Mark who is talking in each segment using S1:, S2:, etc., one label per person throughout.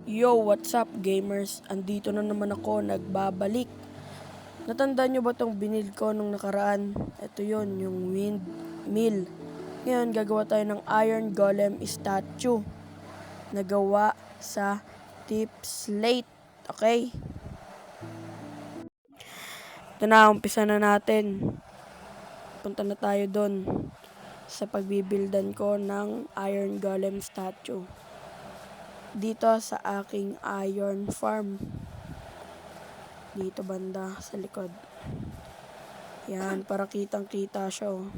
S1: Yo, what's up gamers? Andito na naman ako, nagbabalik. Natandaan nyo ba tong binil ko nung nakaraan? Ito yon, yung windmill. Ngayon, gagawa tayo ng iron golem statue. Nagawa sa tip slate. Okay? Ito na, umpisa na natin. Punta na tayo doon sa pagbibildan ko ng iron golem statue. Dito sa aking iron farm. Dito banda sa likod. Yan, para kitang-kita siya, oh.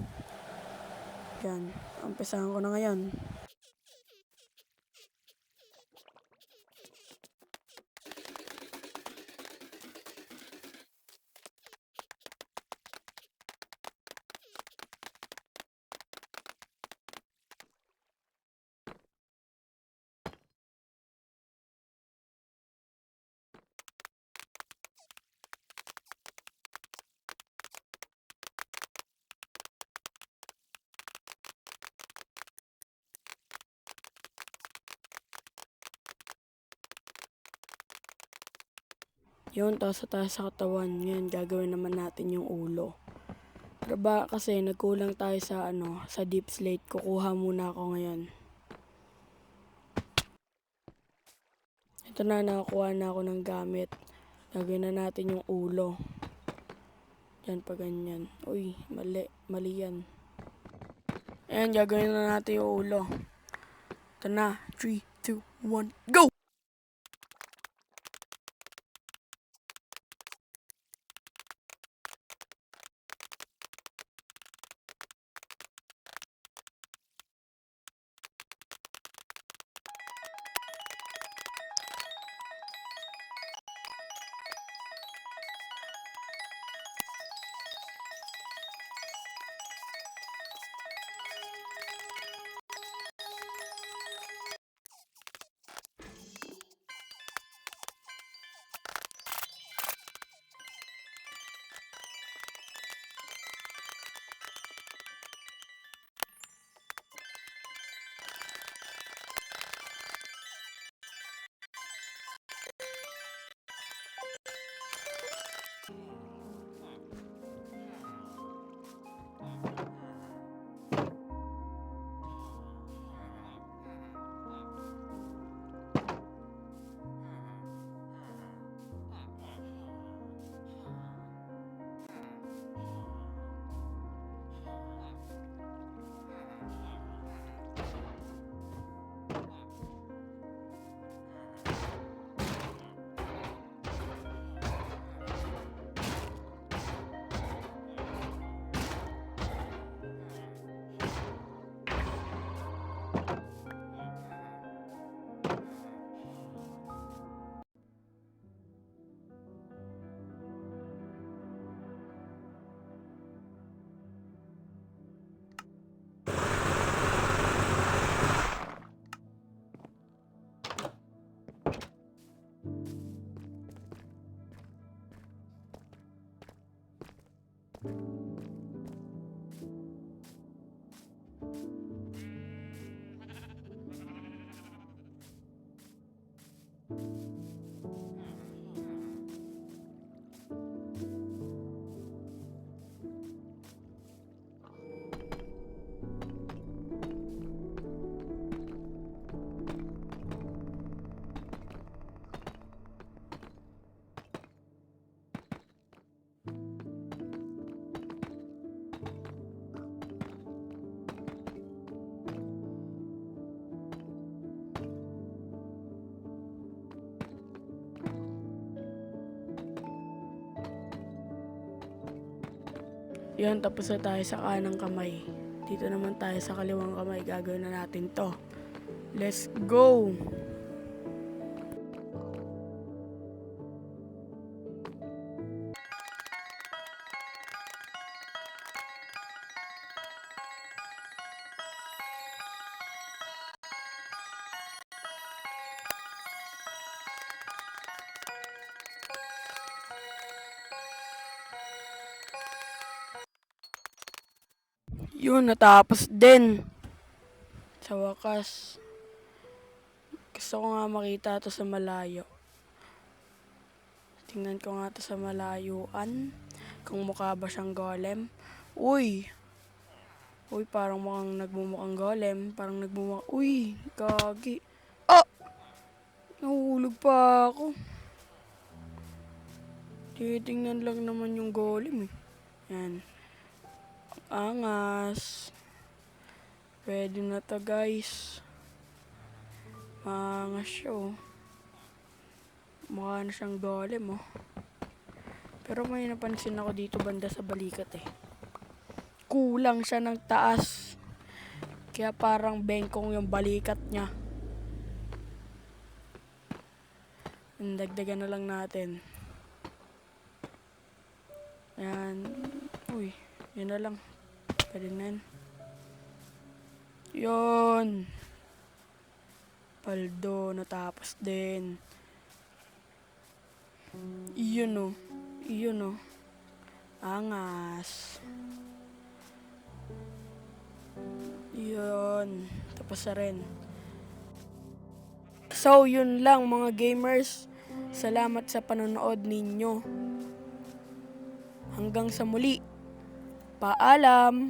S1: Yan, umpisahan ko na ngayon. Yun, taas sa katawan. Ngayon, gagawin naman natin yung ulo. Pero ba kasi nagkulang tayo sa deep slate. Kukuha muna ako ngayon. Ito na, nakakuha na ako ng gamit. Gagawin na natin yung ulo. Yan, pa ganyan. Uy, mali yan. Ayan, gagawin na natin yung ulo. Ito na, 3, 2, 1, go! Yan, tapos na tayo sa kanang kamay. Dito naman tayo sa kaliwang kamay. Gagawin na natin to. Let's go! Yun, natapos din. Sa wakas. Gusto ko nga makita to sa malayo. Tingnan ko nga to sa malayuan. Kung mukha ba siyang golem. Uy! Uy, parang mukhang nagmumukhang golem. Parang nagmumukhang... Uy! Gagi. Ah! Nahulog pa ako. Titingnan lang naman yung golem eh. Yan. Angas. Pwede na to guys. Maangas siya oh. Mukha na siyang golem oh. Pero may napansin ako dito banda sa balikat eh. Kulang siya ng taas. Kaya parang bengkong yung balikat niya. Dagdagan na lang natin. Ayan. Uy, yun na lang. Pwede na yun. Yun. Paldo, natapos din. Iyon o. Iyon o. Angas. Yun. Tapos na rin. So, yun lang mga gamers. Salamat sa panonood ninyo. Hanggang sa muli. Paalam!